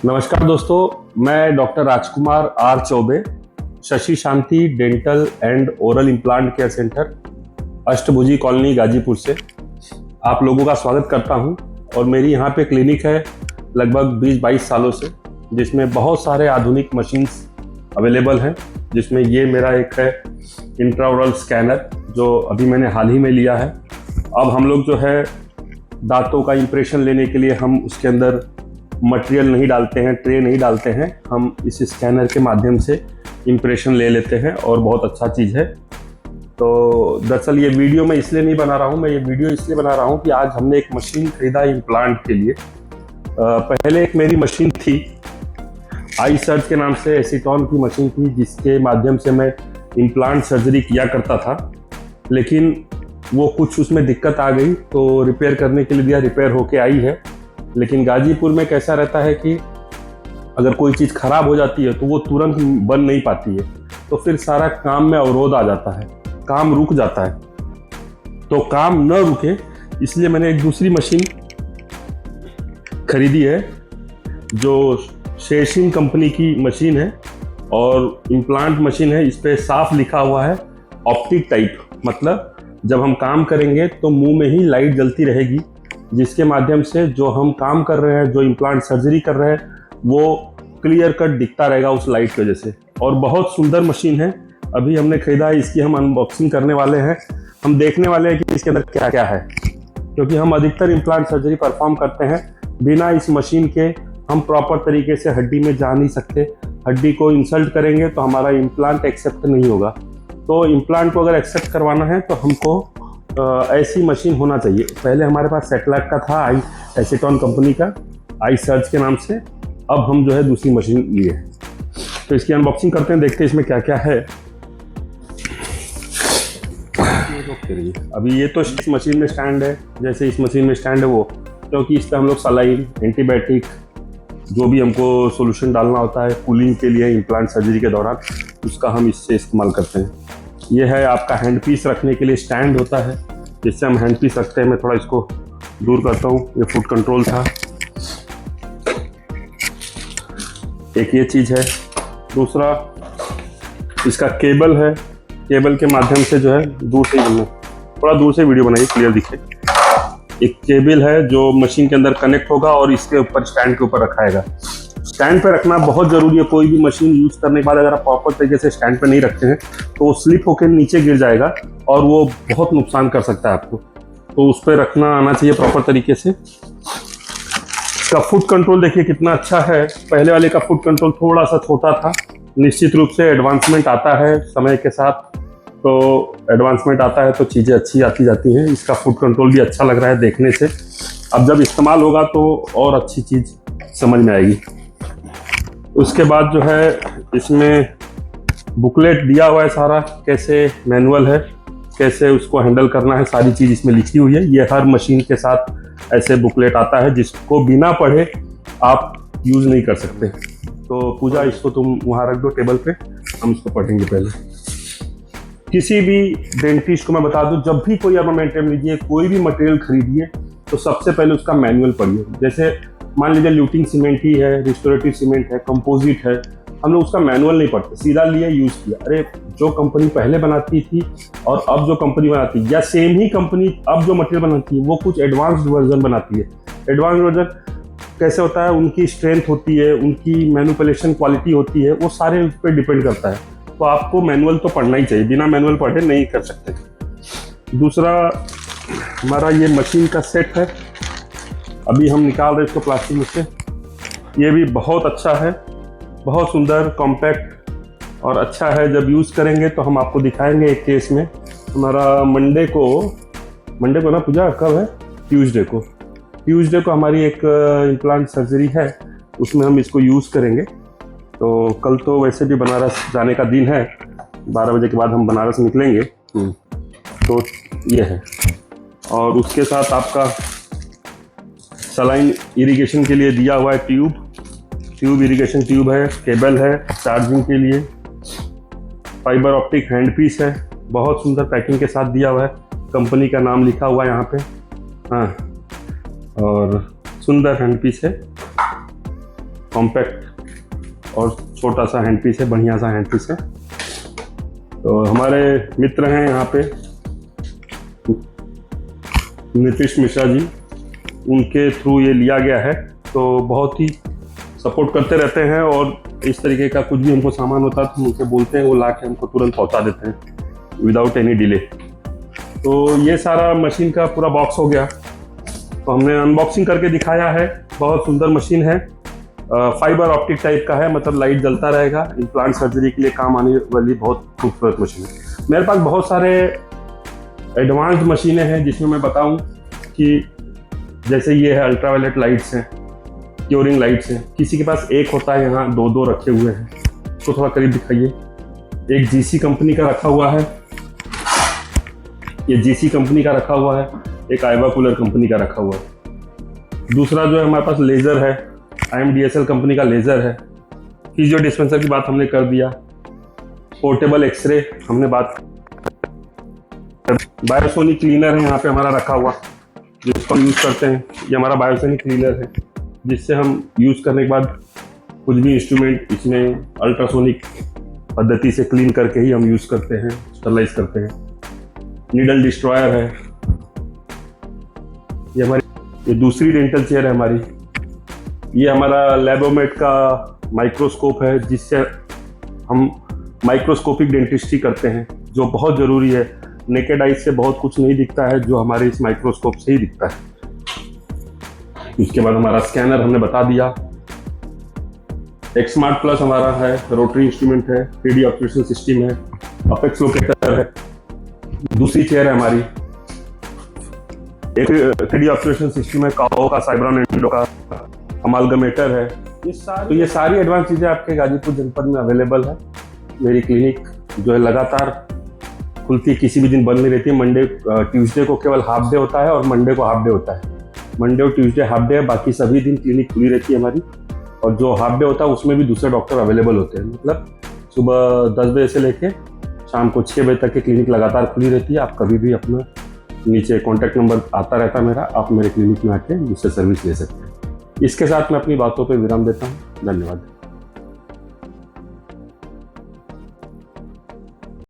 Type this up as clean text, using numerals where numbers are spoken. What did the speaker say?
नमस्कार दोस्तों, मैं doctor Rajkumar R Choubey, Shashi Shanti dental and oral implant care centre, Ashtabhuji colony, Ghazipur से आप लोगों का स्वागत करता हूं। और मेरी यहां पे क्लिनिक है लगभग 20-22 सालों से, जिसमें बहुत सारे आधुनिक मशीन्स अवेलेबल हैं। जिसमें ये मेरा एक है इंट्राओरल स्कैनर, जो अभी मैंने हाल ही में लिया है। अब हम लोग जो है दांतों का इम्प्रेशन लेने के लिए हम उसके अंदर मटेरियल नहीं डालते हैं, ट्रे नहीं डालते हैं, हम इस स्कैनर के माध्यम से इम्प्रेशन ले लेते हैं और बहुत अच्छा चीज़ है। तो दरअसल ये वीडियो मैं इसलिए नहीं बना रहा हूँ, मैं ये वीडियो इसलिए बना रहा हूँ कि आज हमने एक मशीन खरीदा इम्प्लांट के लिए। पहले एक मेरी मशीन थी, आई सर्च के नाम से एसीटॉन की मशीन थी, जिसके माध्यम से मैं इम्प्लांट सर्जरी किया करता था। लेकिन वो कुछ उसमें दिक्कत आ गई तो रिपेयर करने के लिए दिया, रिपेयर होके आई है। लेकिन गाजीपुर में कैसा रहता है कि अगर कोई चीज़ ख़राब हो जाती है तो वो तुरंत बन नहीं पाती है, तो फिर सारा काम में अवरोध आ जाता है, काम रुक जाता है। तो काम न रुके इसलिए मैंने एक दूसरी मशीन खरीदी है, जो शेरशिन कंपनी की मशीन है और इम्प्लांट मशीन है। इस पर साफ लिखा हुआ है ऑप्टिक टाइप, मतलब जब हम काम करेंगे तो मुंह में ही लाइट जलती रहेगी, जिसके माध्यम से जो हम काम कर रहे हैं, जो इम्प्लांट सर्जरी कर रहे हैं, वो क्लियर कट दिखता रहेगा उस लाइट की वजह से। और बहुत सुंदर मशीन है, अभी हमने खरीदा है, इसकी हम अनबॉक्सिंग करने वाले हैं। हम देखने वाले हैं कि इसके अंदर क्या क्या है, क्योंकि हम अधिकतर इम्प्लांट सर्जरी परफॉर्म करते हैं बिना इस मशीन के। हम प्रॉपर तरीके से हड्डी में जा नहीं सकते, हड्डी को इंसल्ट करेंगे तो हमारा इम्प्लांट एक्सेप्ट नहीं होगा। तो इम्प्लांट को अगर एक्सेप्ट करवाना है तो हमको ऐसी मशीन होना चाहिए। पहले हमारे पास सेटेलाइट का था, आई एसीटॉन कंपनी का, आई सर्च के नाम से। अब हम जो है दूसरी मशीन लिए हैं, तो इसकी अनबॉक्सिंग करते हैं, देखते हैं इसमें क्या क्या है। अभी ये तो इस मशीन में स्टैंड है, जैसे इस मशीन में स्टैंड है वो, क्योंकि इस पर हम लोग सलाइन, एंटीबायोटिक, जो भी हमको सोल्यूशन डालना होता है कूलिंग के लिए इम्प्लांट सर्जरी के दौरान, उसका हम इससे इस्तेमाल करते हैं। ये है आपका हैंड पीस रखने के लिए स्टैंड होता है, जिससे हम हैंड पीस रखते हैं। मैं थोड़ा इसको दूर करता हूँ, ये फुट कंट्रोल था। एक ये चीज़ है। दूसरा इसका केबल है, केबल के माध्यम से जो है दूर से ही, थोड़ा दूर से वीडियो बनाइए, क्लियर दिखे। एक केबल है जो मशीन के अंदर कनेक्ट होगा और इसके ऊपर स्टैंड के ऊपर रखाएगा। स्टैंड पे रखना बहुत ज़रूरी है। कोई भी मशीन यूज़ करने के बाद अगर आप प्रॉपर तरीके से स्टैंड पे नहीं रखते हैं तो वो स्लिप होकर नीचे गिर जाएगा और वो बहुत नुकसान कर सकता है आपको। तो उस पर रखना आना चाहिए प्रॉपर तरीके से। इसका फुट कंट्रोल देखिए कितना अच्छा है। पहले वाले का फुट कंट्रोल थोड़ा सा छोटा था। निश्चित रूप से एडवांसमेंट आता है समय के साथ, तो एडवांसमेंट आता है तो चीज़ें अच्छी आती जाती हैं। इसका फुट कंट्रोल भी अच्छा लग रहा है देखने से। अब जब इस्तेमाल होगा तो और अच्छी चीज़ समझ में आएगी। उसके बाद जो है इसमें बुकलेट दिया हुआ है सारा, कैसे मैनुअल है, कैसे उसको हैंडल करना है, सारी चीज़ इसमें लिखी हुई है। ये हर मशीन के साथ ऐसे बुकलेट आता है, जिसको बिना पढ़े आप यूज़ नहीं कर सकते। तो पूजा, इसको तुम वहाँ रख दो टेबल पे, हम इसको पढ़ेंगे पहले। किसी भी डेंटिस्ट को मैं बता दूं, जब भी कोई अर्नामेंटम लीजिए, कोई भी मटेरियल खरीदिए, तो सबसे पहले उसका मैनुअल पढ़िए। जैसे मान लीजिए ल्यूटिंग सीमेंट ही है, रिस्टोरेटिव सीमेंट है, कंपोजिट है, हम लोग उसका मैनुअल नहीं पढ़ते, सीधा लिया यूज़ किया। अरे जो कंपनी पहले बनाती थी और अब जो कंपनी बनाती है, या सेम ही कंपनी अब जो मटेरियल बनाती है, वो कुछ एडवांस्ड वर्जन बनाती है। एडवांस्ड वर्जन कैसे होता है, उनकी स्ट्रेंथ होती है, उनकी मैनिपुलेशन क्वालिटी होती है, वो सारे उस पर डिपेंड करता है। तो आपको मैनुअल तो पढ़ना ही चाहिए, बिना मैनुअल पढ़े नहीं कर सकते। दूसरा हमारा ये मशीन का सेट है, अभी हम निकाल रहे हैं इसको प्लास्टिक में से। ये भी बहुत अच्छा है, बहुत सुंदर, कॉम्पैक्ट और अच्छा है। जब यूज़ करेंगे तो हम आपको दिखाएंगे एक केस में। हमारा मंडे को ना पूजा, कब है? ट्यूसडे को हमारी एक इम्प्लांट सर्जरी है, उसमें हम इसको यूज़ करेंगे। तो कल तो वैसे भी बनारस जाने का दिन है, 12 बजे के बाद हम बनारस निकलेंगे। तो ये है, और उसके साथ आपका सलाइन इरिगेशन के लिए दिया हुआ है ट्यूब इरिगेशन ट्यूब है, केबल है चार्जिंग के लिए, फाइबर ऑप्टिक हैंड पीस है, बहुत सुंदर पैकिंग के साथ दिया हुआ है, कंपनी का नाम लिखा हुआ है यहाँ पे। हाँ, और सुंदर हैंड पीस है। कॉम्पैक्ट और छोटा सा हैंड पीस है, बढ़िया सा हैंड पीस है। तो हमारे मित्र हैं यहाँ पे नीतीश मिश्रा जी, उनके थ्रू ये लिया गया है। तो बहुत ही सपोर्ट करते रहते हैं और इस तरीके का कुछ भी हमको सामान होता है तो हम उनसे बोलते हैं, वो ला के हमको तुरंत पहुंचा देते हैं विदाउट एनी डिले। तो ये सारा मशीन का पूरा बॉक्स हो गया, तो हमने अनबॉक्सिंग करके दिखाया है। बहुत सुंदर मशीन है, फाइबर ऑप्टिक टाइप का है, मतलब लाइट जलता रहेगा। इम्प्लांट सर्जरी के लिए काम आने वाली बहुत खूबसूरत मशीन है। मेरे पास बहुत सारे एडवांस्ड मशीनें हैं जिसमें मैं बताऊं कि जैसे ये है अल्ट्रावायलेट लाइट्स हैं, क्योरिंग लाइट्स हैं। किसी के पास एक होता है, यहाँ दो दो रखे हुए हैं। तो थोड़ा करीब दिखाइए। एक जीसी कंपनी का रखा हुआ है, ये जीसी कंपनी का रखा हुआ है। एक आइवा कूलर कंपनी का रखा हुआ है। दूसरा जो है हमारे पास लेज़र है, IMDSL कंपनी का लेज़र है। फिजियो डिस्पेंसर की बात हमने कर दिया। पोर्टेबल एक्सरे हमने बात। बायोसोनिक क्लीनर है यहाँ पे हमारा रखा हुआ, जिसको हम यूज़ करते हैं। ये हमारा बायोसोनिक क्लीनर है, जिससे हम यूज़ करने के बाद कुछ भी इंस्ट्रूमेंट इसमें अल्ट्रासोनिक पद्धति से क्लीन करके ही हम यूज़ करते हैं, स्टरलाइज करते हैं। नीडल डिस्ट्रॉयर है। ये दूसरी डेंटल चेयर है हमारी। ये हमारा लैबोमेट का माइक्रोस्कोप है, जिससे हम माइक्रोस्कोपिक डेंटिस्ट्री करते हैं, जो बहुत ज़रूरी है। नेकेड आइज से बहुत कुछ नहीं दिखता है, जो हमारे इस माइक्रोस्कोप से ही दिखता है। उसके बाद हमारा स्कैनर हमने बता दिया। एक्समार्ट प्लस हमारा है, रोटरी इंस्ट्रूमेंट है, 3D ऑब्जर्वेशन सिस्टम है, अपेक्स लोकेटर है। दूसरी चेयर है हमारी, एक 3D ऑब्जर्वेशन सिस्टम है, काओ का, साइब्रॉन एंडो का, अमालगमेटर है। तो ये सारी एडवांस चीज़ें आपके गाजीपुर जनपद में अवेलेबल है। मेरी क्लिनिक जो है लगातार खुलती है, किसी भी दिन बंद नहीं रहती। ट्यूसडे को केवल हाफ डे होता है और मंडे को हाफ डे होता है। मंडे और ट्यूसडे हाफ डे है, बाकी सभी दिन क्लिनिक खुली रहती है हमारी। और जो हाफ डे होता है उसमें भी दूसरे डॉक्टर अवेलेबल होते हैं। मतलब सुबह 10 बजे से लेके शाम को 6 बजे तक की क्लिनिक लगातार खुली रहती है। आप कभी भी अपना नीचे कॉन्टैक्ट नंबर आता रहता है मेरा, आप मेरे क्लिनिक में आके मुझसे सर्विस ले सकते हैं। इसके साथ मैं अपनी बातों पर विराम देता हूँ। धन्यवाद।